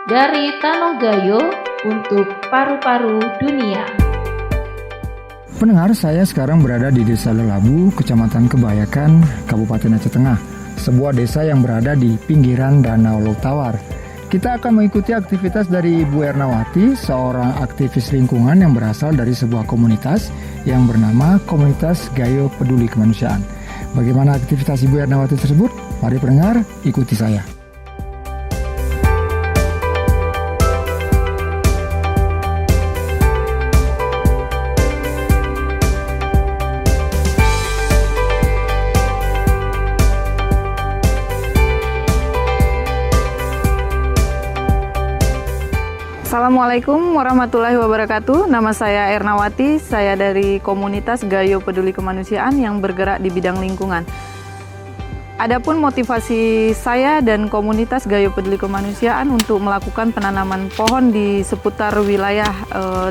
dari Tanah Gayo untuk paru-paru dunia. Pendengar, saya sekarang berada di Desa Lelabu, Kecamatan Kebayakan, Kabupaten Aceh Tengah, sebuah desa yang berada di pinggiran Danau Laut Tawar. Kita akan mengikuti aktivitas dari Ibu Ernawati, seorang aktivis lingkungan yang berasal dari sebuah komunitas yang bernama Komunitas Gayo Peduli Kemanusiaan. Bagaimana aktivitas Ibu Ernawati tersebut? Mari pendengar, ikuti saya. Assalamualaikum warahmatullahi wabarakatuh. Nama saya Ernawati, saya dari Komunitas Gayo Peduli Kemanusiaan yang bergerak di bidang lingkungan. Adapun motivasi saya dan Komunitas Gayo Peduli Kemanusiaan untuk melakukan penanaman pohon di seputar wilayah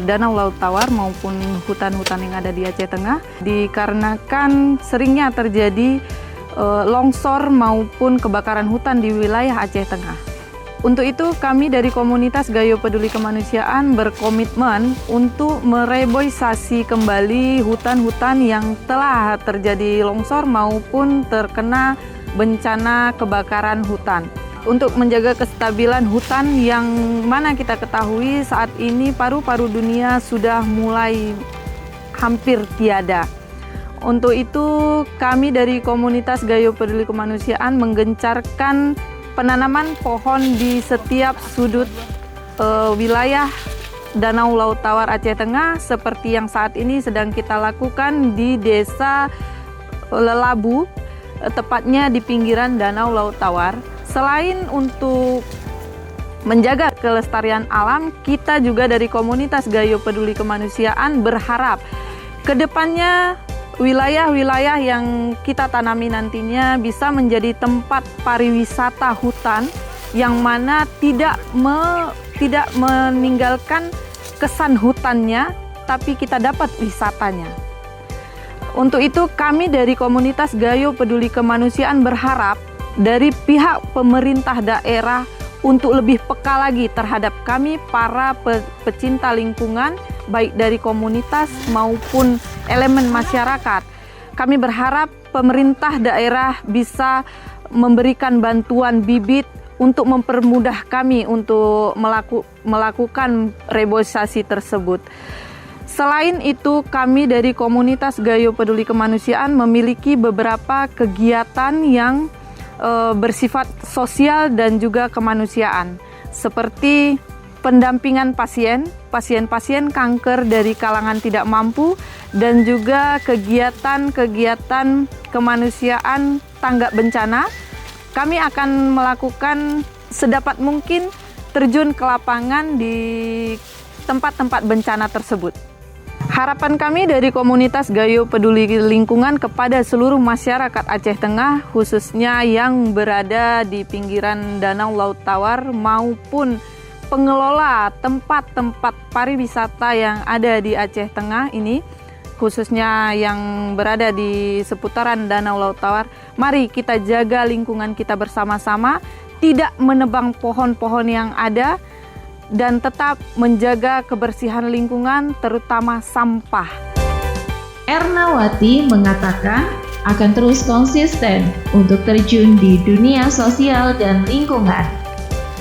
Danau Laut Tawar maupun hutan-hutan yang ada di Aceh Tengah, dikarenakan seringnya terjadi longsor maupun kebakaran hutan di wilayah Aceh Tengah. Untuk itu, kami dari Komunitas Gayo Peduli Kemanusiaan berkomitmen untuk mereboisasi kembali hutan-hutan yang telah terjadi longsor maupun terkena bencana kebakaran hutan. Untuk menjaga kestabilan hutan yang mana kita ketahui saat ini paru-paru dunia sudah mulai hampir tiada. Untuk itu, kami dari Komunitas Gayo Peduli Kemanusiaan menggencarkan penanaman pohon di setiap sudut wilayah Danau Laut Tawar Aceh Tengah, seperti yang saat ini sedang kita lakukan di Desa Lelabu, tepatnya di pinggiran Danau Laut Tawar. Selain untuk menjaga kelestarian alam, kita juga dari Komunitas Gayo Peduli Kemanusiaan berharap ke depannya wilayah-wilayah yang kita tanami nantinya bisa menjadi tempat pariwisata hutan yang mana tidak meninggalkan kesan hutannya, tapi kita dapat wisatanya. Untuk itu kami dari Komunitas Gayo Peduli Kemanusiaan berharap dari pihak pemerintah daerah untuk lebih peka lagi terhadap kami para pecinta lingkungan, baik dari komunitas maupun elemen masyarakat. Kami berharap pemerintah daerah bisa memberikan bantuan bibit untuk mempermudah kami untuk melakukan reboisasi tersebut. Selain itu, kami dari Komunitas Gayo Peduli Kemanusiaan memiliki beberapa kegiatan yang bersifat sosial dan juga kemanusiaan, seperti pendampingan pasien-pasien kanker dari kalangan tidak mampu, dan juga kegiatan-kegiatan kemanusiaan tanggap bencana. Kami akan melakukan sedapat mungkin terjun ke lapangan di tempat-tempat bencana tersebut. Harapan kami dari Komunitas Gayo Peduli Lingkungan kepada seluruh masyarakat Aceh Tengah, khususnya yang berada di pinggiran Danau Laut Tawar maupun pengelola tempat-tempat pariwisata yang ada di Aceh Tengah ini, khususnya yang berada di seputaran Danau Laut Tawar, mari kita jaga lingkungan kita bersama-sama, tidak menebang pohon-pohon yang ada, dan tetap menjaga kebersihan lingkungan, terutama sampah. Ernawati mengatakan akan terus konsisten untuk terjun di dunia sosial dan lingkungan.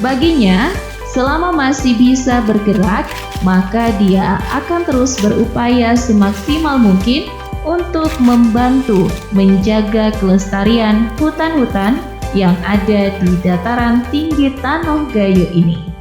Baginya, selama masih bisa bergerak, maka dia akan terus berupaya semaksimal mungkin untuk membantu menjaga kelestarian hutan-hutan yang ada di dataran tinggi Tanah Gayo ini.